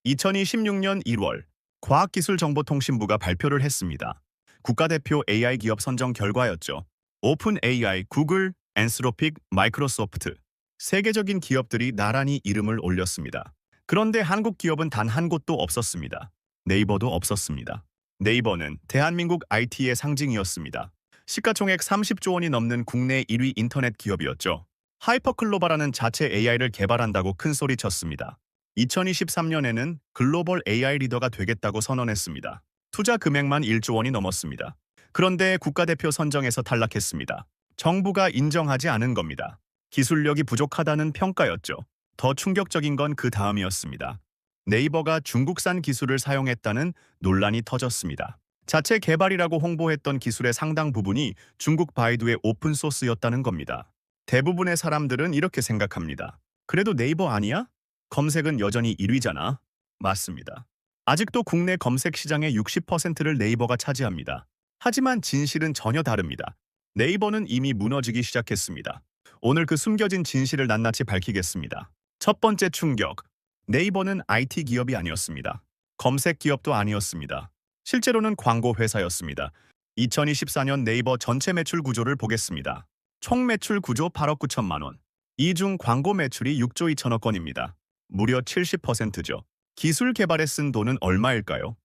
2026년 1월 과학기술정보통신부가 발표를 했습니다. 국가대표 AI 기업 선정 결과였죠. 오픈 AI, 구글, 엔스로픽, 마이크로소프트. 세계적인 기업들이 나란히 이름을 올렸습니다. 그런데 한국 기업은 단 한 곳도 없었습니다. 네이버도 없었습니다. 네이버는 대한민국 IT의 상징이었습니다. 시가총액 30조 원이 넘는 국내 1위 인터넷 기업이었죠. 하이퍼클로바라는 자체 AI를 개발한다고 큰 소리쳤습니다. 2023년에는 글로벌 AI 리더가 되겠다고 선언했습니다. 투자 금액만 1조 원이 넘었습니다. 그런데 국가대표 선정에서 탈락했습니다. 정부가 인정하지 않은 겁니다. 기술력이 부족하다는 평가였죠. 더 충격적인 건 그 다음이었습니다. 네이버가 중국산 기술을 사용했다는 논란이 터졌습니다. 자체 개발이라고 홍보했던 기술의 상당 부분이 중국 바이두의 오픈소스였다는 겁니다. 대부분의 사람들은 이렇게 생각합니다. 그래도 네이버 아니야? 검색은 여전히 1위잖아. 맞습니다. 아직도 국내 검색 시장의 60%를 네이버가 차지합니다. 하지만 진실은 전혀 다릅니다. 네이버는 이미 무너지기 시작했습니다. 오늘 그 숨겨진 진실을 낱낱이 밝히겠습니다. 첫 번째 충격. 네이버는 IT 기업이 아니었습니다. 검색 기업도 아니었습니다. 실제로는 광고 회사였습니다. 2024년 네이버 전체 매출 구조를 보겠습니다. 총 매출 구조 8억 9천만 원. 이 중 광고 매출이 6조 2천억 원입니다. 무려 70%죠. 기술 개발에 쓴 돈은 얼마일까요?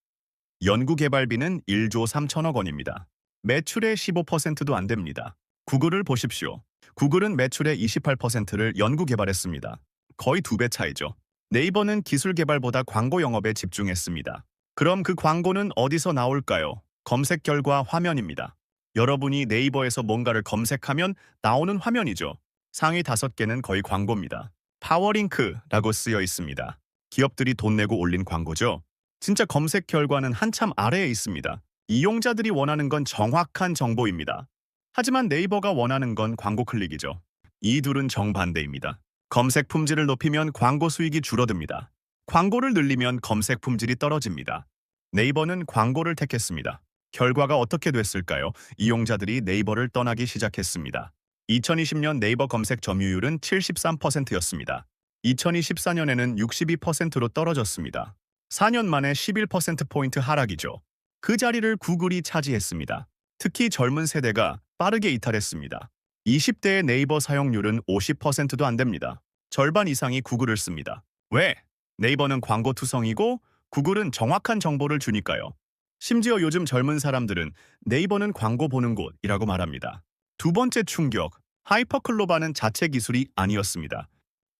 연구 개발비는 1조 3천억 원입니다. 매출의 15%도 안 됩니다. 구글을 보십시오. 구글은 매출의 28%를 연구 개발했습니다. 거의 2배 차이죠. 네이버는 기술 개발보다 광고 영업에 집중했습니다. 그럼 그 광고는 어디서 나올까요? 검색 결과 화면입니다. 여러분이 네이버에서 뭔가를 검색하면 나오는 화면이죠. 상위 5개는 거의 광고입니다. 파워링크라고 쓰여 있습니다. 기업들이 돈 내고 올린 광고죠. 진짜 검색 결과는 한참 아래에 있습니다. 이용자들이 원하는 건 정확한 정보입니다. 하지만 네이버가 원하는 건 광고 클릭이죠. 이 둘은 정반대입니다. 검색 품질을 높이면 광고 수익이 줄어듭니다. 광고를 늘리면 검색 품질이 떨어집니다. 네이버는 광고를 택했습니다. 결과가 어떻게 됐을까요? 이용자들이 네이버를 떠나기 시작했습니다. 2020년 네이버 검색 점유율은 73%였습니다. 2024년에는 62%로 떨어졌습니다. 4년 만에 11%포인트 하락이죠. 그 자리를 구글이 차지했습니다. 특히 젊은 세대가 빠르게 이탈했습니다. 20대의 네이버 사용률은 50%도 안 됩니다. 절반 이상이 구글을 씁니다. 왜? 네이버는 광고 투성이고 구글은 정확한 정보를 주니까요. 심지어 요즘 젊은 사람들은 네이버는 광고 보는 곳이라고 말합니다. 두 번째 충격, 하이퍼클로바는 자체 기술이 아니었습니다.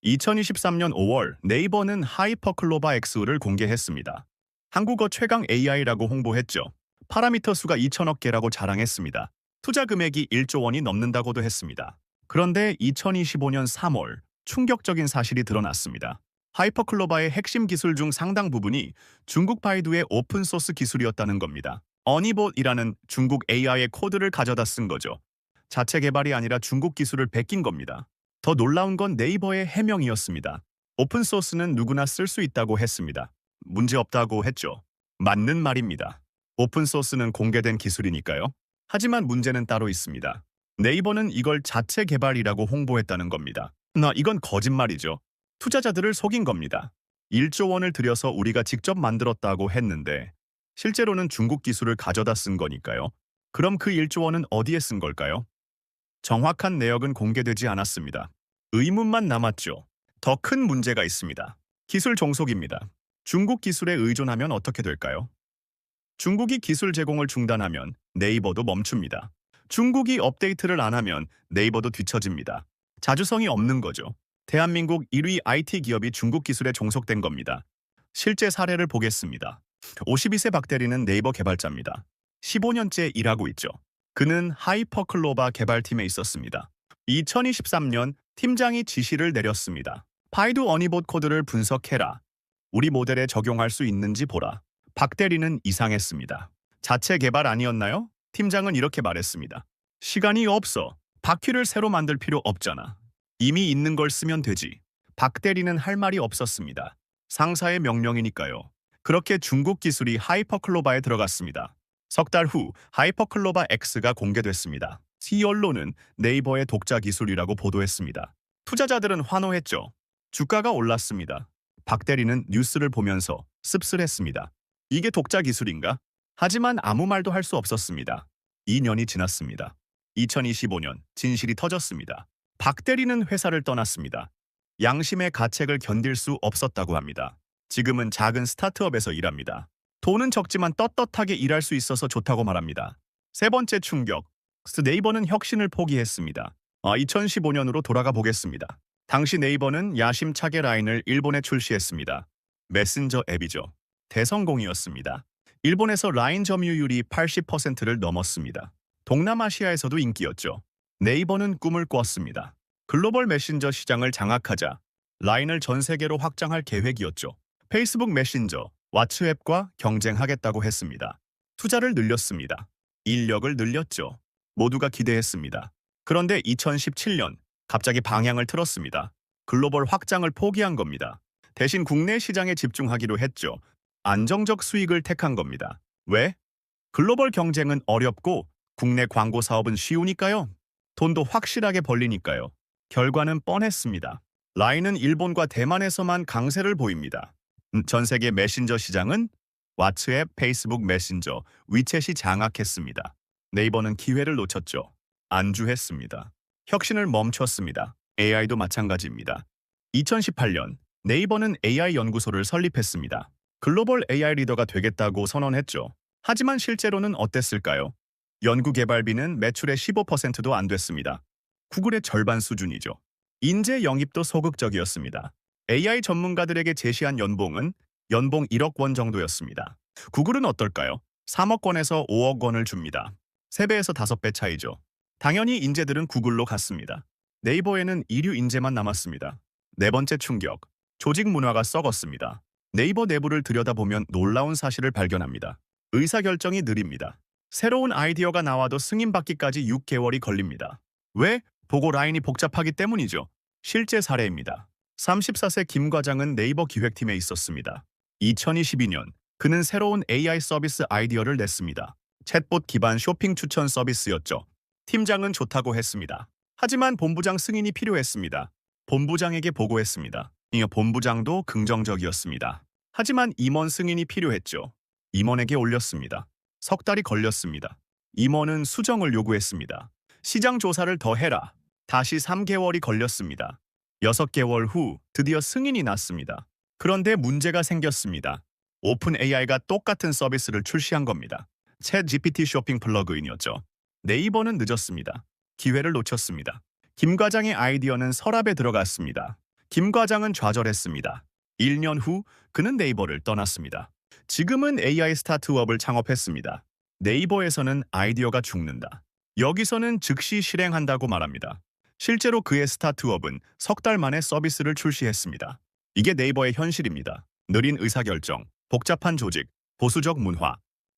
2023년 5월 네이버는 하이퍼클로바 X를 공개했습니다. 한국어 최강 AI라고 홍보했죠. 파라미터 수가 2천억 개라고 자랑했습니다. 투자 금액이 1조 원이 넘는다고도 했습니다. 그런데 2025년 3월 충격적인 사실이 드러났습니다. 하이퍼클로바의 핵심 기술 중 상당 부분이 중국 바이두의 오픈소스 기술이었다는 겁니다. 어니봇이라는 중국 AI의 코드를 가져다 쓴 거죠. 자체 개발이 아니라 중국 기술을 베낀 겁니다. 더 놀라운 건 네이버의 해명이었습니다. 오픈소스는 누구나 쓸 수 있다고 했습니다. 문제없다고 했죠. 맞는 말입니다. 오픈소스는 공개된 기술이니까요. 하지만 문제는 따로 있습니다. 네이버는 이걸 자체 개발이라고 홍보했다는 겁니다. 이건 거짓말이죠. 투자자들을 속인 겁니다. 1조 원을 들여서 우리가 직접 만들었다고 했는데 실제로는 중국 기술을 가져다 쓴 거니까요. 그럼 그 1조 원은 어디에 쓴 걸까요? 정확한 내역은 공개되지 않았습니다. 의문만 남았죠. 더 큰 문제가 있습니다. 기술 종속입니다. 중국 기술에 의존하면 어떻게 될까요? 중국이 기술 제공을 중단하면 네이버도 멈춥니다. 중국이 업데이트를 안 하면 네이버도 뒤처집니다. 자주성이 없는 거죠. 대한민국 1위 IT 기업이 중국 기술에 종속된 겁니다. 실제 사례를 보겠습니다. 52세 박대리는 네이버 개발자입니다. 15년째 일하고 있죠. 그는 하이퍼클로바 개발팀에 있었습니다. 2023년 팀장이 지시를 내렸습니다. 바이두 어니봇 코드를 분석해라. 우리 모델에 적용할 수 있는지 보라. 박 대리는 이상했습니다. 자체 개발 아니었나요? 팀장은 이렇게 말했습니다. 시간이 없어. 바퀴를 새로 만들 필요 없잖아. 이미 있는 걸 쓰면 되지. 박 대리는 할 말이 없었습니다. 상사의 명령이니까요. 그렇게 중국 기술이 하이퍼클로바에 들어갔습니다. 석 달 후 하이퍼클로바 X가 공개됐습니다. 시 언론은 네이버의 독자 기술이라고 보도했습니다. 투자자들은 환호했죠. 주가가 올랐습니다. 박 대리는 뉴스를 보면서 씁쓸했습니다. 이게 독자 기술인가? 하지만 아무 말도 할 수 없었습니다. 2년이 지났습니다. 2025년 진실이 터졌습니다. 박 대리는 회사를 떠났습니다. 양심의 가책을 견딜 수 없었다고 합니다. 지금은 작은 스타트업에서 일합니다. 돈은 적지만 떳떳하게 일할 수 있어서 좋다고 말합니다. 세 번째 충격. 네이버는 혁신을 포기했습니다. 2015년으로 돌아가 보겠습니다. 당시 네이버는 야심차게 라인을 일본에 출시했습니다. 메신저 앱이죠. 대성공이었습니다. 일본에서 라인 점유율이 80%를 넘었습니다. 동남아시아에서도 인기였죠. 네이버는 꿈을 꿨습니다. 글로벌 메신저 시장을 장악하자 라인을 전 세계로 확장할 계획이었죠. 페이스북 메신저, 왓츠앱과 경쟁하겠다고 했습니다. 투자를 늘렸습니다. 인력을 늘렸죠. 모두가 기대했습니다. 그런데 2017년 갑자기 방향을 틀었습니다. 글로벌 확장을 포기한 겁니다. 대신 국내 시장에 집중하기로 했죠. 안정적 수익을 택한 겁니다. 왜? 글로벌 경쟁은 어렵고 국내 광고 사업은 쉬우니까요. 돈도 확실하게 벌리니까요. 결과는 뻔했습니다. 라인은 일본과 대만에서만 강세를 보입니다. 전 세계 메신저 시장은 왓츠앱, 페이스북 메신저, 위챗이 장악했습니다. 네이버는 기회를 놓쳤죠. 안주했습니다. 혁신을 멈췄습니다. AI도 마찬가지입니다. 2018년 네이버는 AI 연구소를 설립했습니다. 글로벌 AI 리더가 되겠다고 선언했죠. 하지만 실제로는 어땠을까요? 연구개발비는 매출의 15%도 안 됐습니다. 구글의 절반 수준이죠. 인재 영입도 소극적이었습니다. AI 전문가들에게 제시한 연봉은 연봉 1억 원 정도였습니다. 구글은 어떨까요? 3억 원에서 5억 원을 줍니다. 3배에서 5배 차이죠. 당연히 인재들은 구글로 갔습니다. 네이버에는 이류 인재만 남았습니다. 네 번째 충격. 조직 문화가 썩었습니다. 네이버 내부를 들여다보면 놀라운 사실을 발견합니다. 의사결정이 느립니다. 새로운 아이디어가 나와도 승인받기까지 6개월이 걸립니다. 왜? 보고 라인이 복잡하기 때문이죠. 실제 사례입니다. 34세 김 과장은 네이버 기획팀에 있었습니다. 2022년 그는 새로운 AI 서비스 아이디어를 냈습니다. 챗봇 기반 쇼핑 추천 서비스였죠. 팀장은 좋다고 했습니다. 하지만 본부장 승인이 필요했습니다. 본부장에게 보고했습니다. 본부장도 긍정적이었습니다. 하지만 임원 승인이 필요했죠. 임원에게 올렸습니다. 석 달이 걸렸습니다. 임원은 수정을 요구했습니다. 시장 조사를 더 해라. 다시 3개월이 걸렸습니다. 6개월 후 드디어 승인이 났습니다. 그런데 문제가 생겼습니다. 오픈 AI가 똑같은 서비스를 출시한 겁니다. 챗 GPT 쇼핑 플러그인이었죠. 네이버는 늦었습니다. 기회를 놓쳤습니다. 김 과장의 아이디어는 서랍에 들어갔습니다. 김 과장은 좌절했습니다. 1년 후 그는 네이버를 떠났습니다. 지금은 AI 스타트업을 창업했습니다. 네이버에서는 아이디어가 죽는다. 여기서는 즉시 실행한다고 말합니다. 실제로 그의 스타트업은 석 달 만에 서비스를 출시했습니다. 이게 네이버의 현실입니다. 느린 의사결정, 복잡한 조직, 보수적 문화.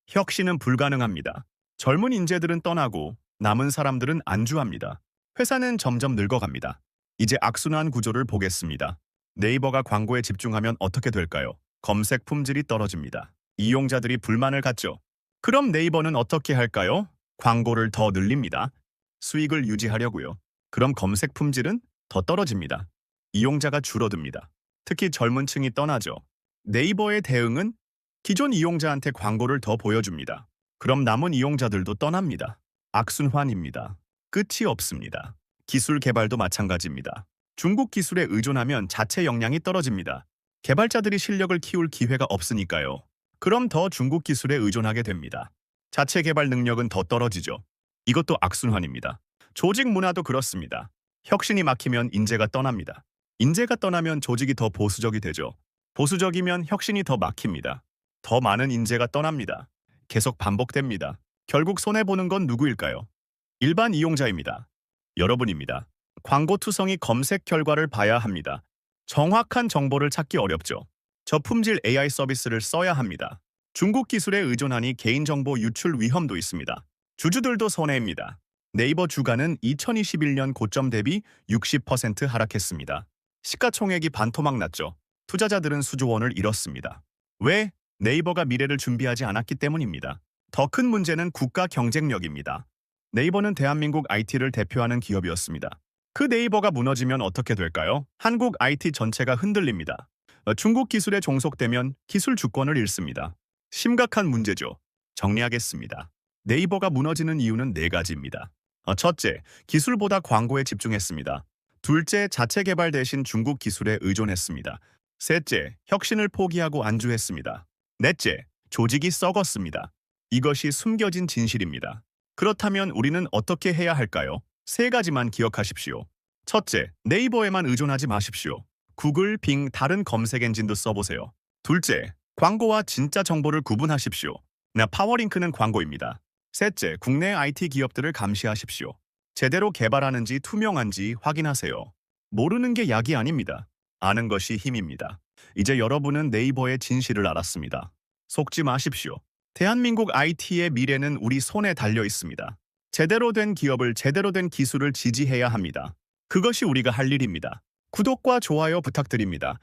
혁신은 불가능합니다. 젊은 인재들은 떠나고 남은 사람들은 안주합니다. 회사는 점점 늙어갑니다. 이제 악순환 구조를 보겠습니다. 네이버가 광고에 집중하면 어떻게 될까요? 검색 품질이 떨어집니다. 이용자들이 불만을 갖죠. 그럼 네이버는 어떻게 할까요? 광고를 더 늘립니다. 수익을 유지하려고요. 그럼 검색 품질은 더 떨어집니다. 이용자가 줄어듭니다. 특히 젊은 층이 떠나죠. 네이버의 대응은 기존 이용자한테 광고를 더 보여줍니다. 그럼 남은 이용자들도 떠납니다. 악순환입니다. 끝이 없습니다. 기술 개발도 마찬가지입니다. 중국 기술에 의존하면 자체 역량이 떨어집니다. 개발자들이 실력을 키울 기회가 없으니까요. 그럼 더 중국 기술에 의존하게 됩니다. 자체 개발 능력은 더 떨어지죠. 이것도 악순환입니다. 조직 문화도 그렇습니다. 혁신이 막히면 인재가 떠납니다. 인재가 떠나면 조직이 더 보수적이 되죠. 보수적이면 혁신이 더 막힙니다. 더 많은 인재가 떠납니다. 계속 반복됩니다. 결국 손해보는 건 누구일까요? 일반 이용자입니다. 여러분입니다. 광고 투성이 검색 결과를 봐야 합니다. 정확한 정보를 찾기 어렵죠. 저품질 AI 서비스를 써야 합니다. 중국 기술에 의존하니 개인정보 유출 위험도 있습니다. 주주들도 손해입니다. 네이버 주가는 2021년 고점 대비 60% 하락했습니다. 시가총액이 반토막 났죠. 투자자들은 수조 원을 잃었습니다. 왜? 네이버가 미래를 준비하지 않았기 때문입니다. 더 큰 문제는 국가 경쟁력입니다. 네이버는 대한민국 IT를 대표하는 기업이었습니다. 그 네이버가 무너지면 어떻게 될까요? 한국 IT 전체가 흔들립니다. 중국 기술에 종속되면 기술 주권을 잃습니다. 심각한 문제죠. 정리하겠습니다. 네이버가 무너지는 이유는 네 가지입니다. 첫째, 기술보다 광고에 집중했습니다. 둘째, 자체 개발 대신 중국 기술에 의존했습니다. 셋째, 혁신을 포기하고 안주했습니다. 넷째, 조직이 썩었습니다. 이것이 숨겨진 진실입니다. 그렇다면 우리는 어떻게 해야 할까요? 세 가지만 기억하십시오. 첫째, 네이버에만 의존하지 마십시오. 구글, 빙, 다른 검색 엔진도 써보세요. 둘째, 광고와 진짜 정보를 구분하십시오. 파워링크는 광고입니다. 셋째, 국내 IT 기업들을 감시하십시오. 제대로 개발하는지 투명한지 확인하세요. 모르는 게 약이 아닙니다. 아는 것이 힘입니다. 이제 여러분은 네이버의 진실을 알았습니다. 속지 마십시오. 대한민국 IT의 미래는 우리 손에 달려 있습니다. 제대로 된 기업을 제대로 된 기술을 지지해야 합니다. 그것이 우리가 할 일입니다. 구독과 좋아요 부탁드립니다.